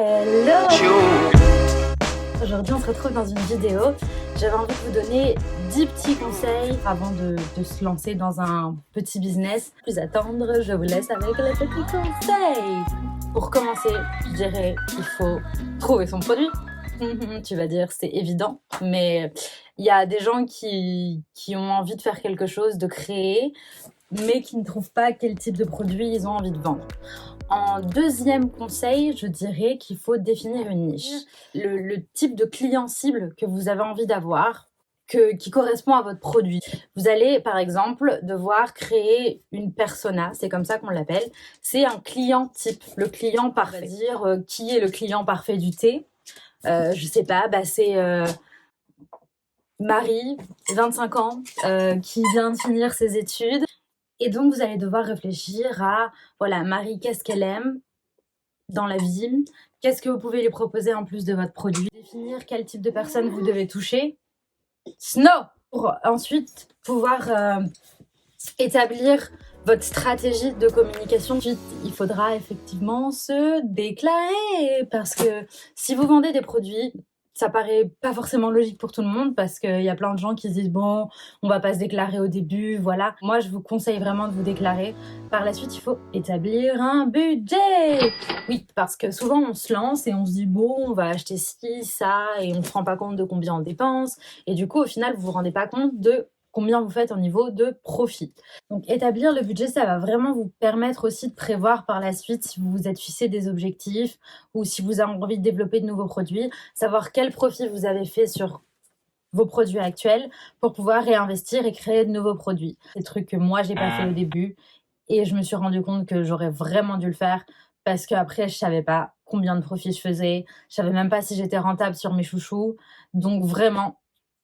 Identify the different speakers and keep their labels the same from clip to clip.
Speaker 1: Hello! Aujourd'hui, on se retrouve dans une vidéo. J'avais envie de vous donner 10 petits conseils avant de se lancer dans un petit business. Plus attendre, je vous laisse avec les petits conseils. Pour commencer, je dirais qu'il faut trouver son produit. Tu vas dire, c'est évident, mais il y a des gens qui ont envie de faire quelque chose, de créer, mais qui ne trouvent pas quel type de produit ils ont envie de vendre. En deuxième conseil, je dirais qu'il faut définir une niche. Le type de client cible que vous avez envie d'avoir, qui correspond à votre produit. Vous allez, par exemple, devoir créer une persona, c'est comme ça qu'on l'appelle. C'est un client type, le client parfait. C'est-à-dire, qui est le client parfait du thé? Je sais pas, c'est Marie, 25 ans, qui vient de finir ses études. Et donc, vous allez devoir réfléchir à, voilà, Marie, qu'est-ce qu'elle aime dans la vie? Qu'est-ce que vous pouvez lui proposer en plus de votre produit? Définir quel type de personne vous devez toucher. Snow! Pour ensuite pouvoir établir votre stratégie de communication. Ensuite, il faudra effectivement se déclarer parce que si vous vendez des produits, ça paraît pas forcément logique pour tout le monde parce qu'il y a plein de gens qui se disent bon, on va pas se déclarer au début, voilà. Moi, je vous conseille vraiment de vous déclarer. Par la suite, il faut établir un budget. Oui, parce que souvent on se lance et on se dit bon, on va acheter ci, ça, et on se rend pas compte de combien on dépense. Et du coup, au final, vous vous rendez pas compte de combien vous faites au niveau de profit. Donc établir le budget, ça va vraiment vous permettre aussi de prévoir par la suite si vous vous êtes fixé des objectifs ou si vous avez envie de développer de nouveaux produits, savoir quel profit vous avez fait sur vos produits actuels pour pouvoir réinvestir et créer de nouveaux produits. C'est des trucs que moi j'ai pas fait au début et je me suis rendu compte que j'aurais vraiment dû le faire parce qu'après je savais pas combien de profit je faisais, je savais même pas si j'étais rentable sur mes chouchous. Donc vraiment,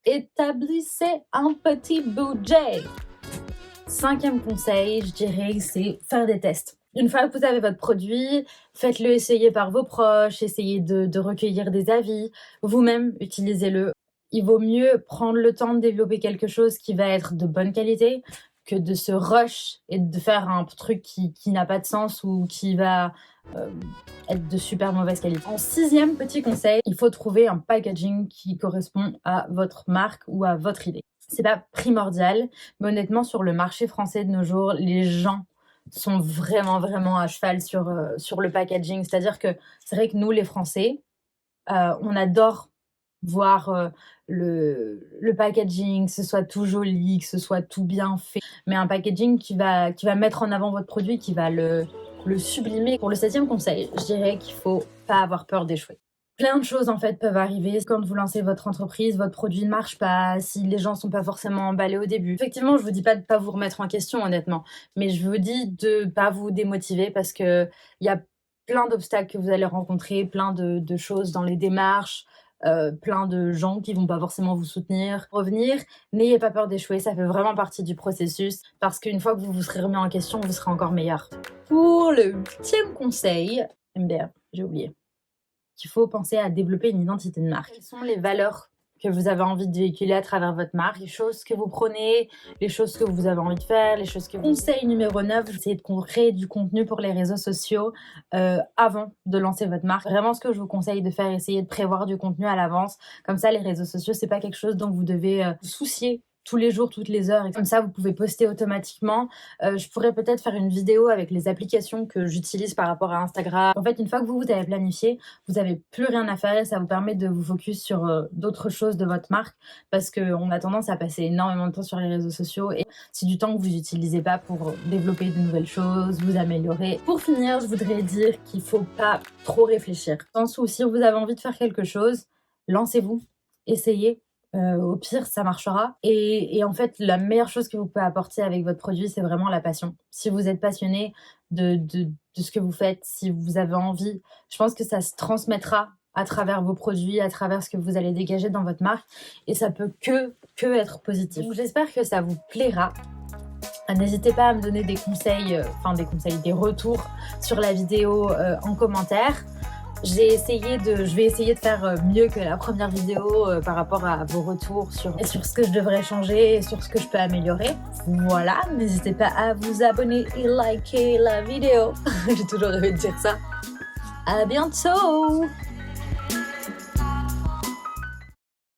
Speaker 1: établissez un petit budget. Cinquième conseil, je dirais, c'est faire des tests. Une fois que vous avez votre produit, faites-le essayer par vos proches, essayez de recueillir des avis, vous-même utilisez-le. Il vaut mieux prendre le temps de développer quelque chose qui va être de bonne qualité que de se rush et de faire un truc qui n'a pas de sens ou qui va être de super mauvaise qualité. En sixième petit conseil, il faut trouver un packaging qui correspond à votre marque ou à votre idée. C'est pas primordial, mais honnêtement, sur le marché français de nos jours, les gens sont vraiment à cheval sur le packaging. C'est-à-dire que c'est vrai que nous, les Français, on adore voir le packaging, que ce soit tout joli, que ce soit tout bien fait. Mais un packaging qui va mettre en avant votre produit, qui va le sublimer. Pour le septième conseil, je dirais qu'il faut pas avoir peur d'échouer. Plein de choses en fait peuvent arriver quand vous lancez votre entreprise, votre produit ne marche pas, si les gens sont pas forcément emballés au début. Effectivement, je vous dis pas de pas vous remettre en question honnêtement, mais je vous dis de pas vous démotiver parce que il y a plein d'obstacles que vous allez rencontrer, plein de choses dans les démarches, plein de gens qui vont pas forcément vous soutenir. Revenir, n'ayez pas peur d'échouer, ça fait vraiment partie du processus parce qu'une fois que vous vous serez remis en question, vous serez encore meilleur. Pour le huitième conseil, MDR, j'ai oublié. Qu'il faut penser à développer une identité de marque. Quelles sont les valeurs que vous avez envie de véhiculer à travers votre marque, les choses que vous prenez, les choses que vous avez envie de faire, les choses que vous... Conseil numéro 9, essayez de créer du contenu pour les réseaux sociaux avant de lancer votre marque. Vraiment, ce que je vous conseille de faire, essayez de prévoir du contenu à l'avance. Comme ça, les réseaux sociaux, c'est pas quelque chose dont vous devez vous soucier tous les jours, toutes les heures. Et comme ça, vous pouvez poster automatiquement. Je pourrais peut-être faire une vidéo avec les applications que j'utilise par rapport à Instagram. En fait, une fois que vous avez planifié, vous n'avez plus rien à faire et ça vous permet de vous focus sur d'autres choses de votre marque parce qu'on a tendance à passer énormément de temps sur les réseaux sociaux et c'est du temps que vous n'utilisez pas pour développer de nouvelles choses, vous améliorer. Pour finir, je voudrais dire qu'il ne faut pas trop réfléchir. Dans le sens où si vous avez envie de faire quelque chose, lancez-vous, essayez. Au pire, ça marchera. Et en fait, la meilleure chose que vous pouvez apporter avec votre produit, c'est vraiment la passion. Si vous êtes passionné de ce que vous faites, si vous avez envie, je pense que ça se transmettra à travers vos produits, à travers ce que vous allez dégager dans votre marque. Et ça peut que être positif. Donc, j'espère que ça vous plaira. N'hésitez pas à me donner des conseils, des retours sur la vidéo en commentaire. Je vais essayer de faire mieux que la première vidéo par rapport à vos retours sur ce que je devrais changer et sur ce que je peux améliorer. Voilà, n'hésitez pas à vous abonner et liker la vidéo. J'ai toujours rêvé de dire ça. À bientôt!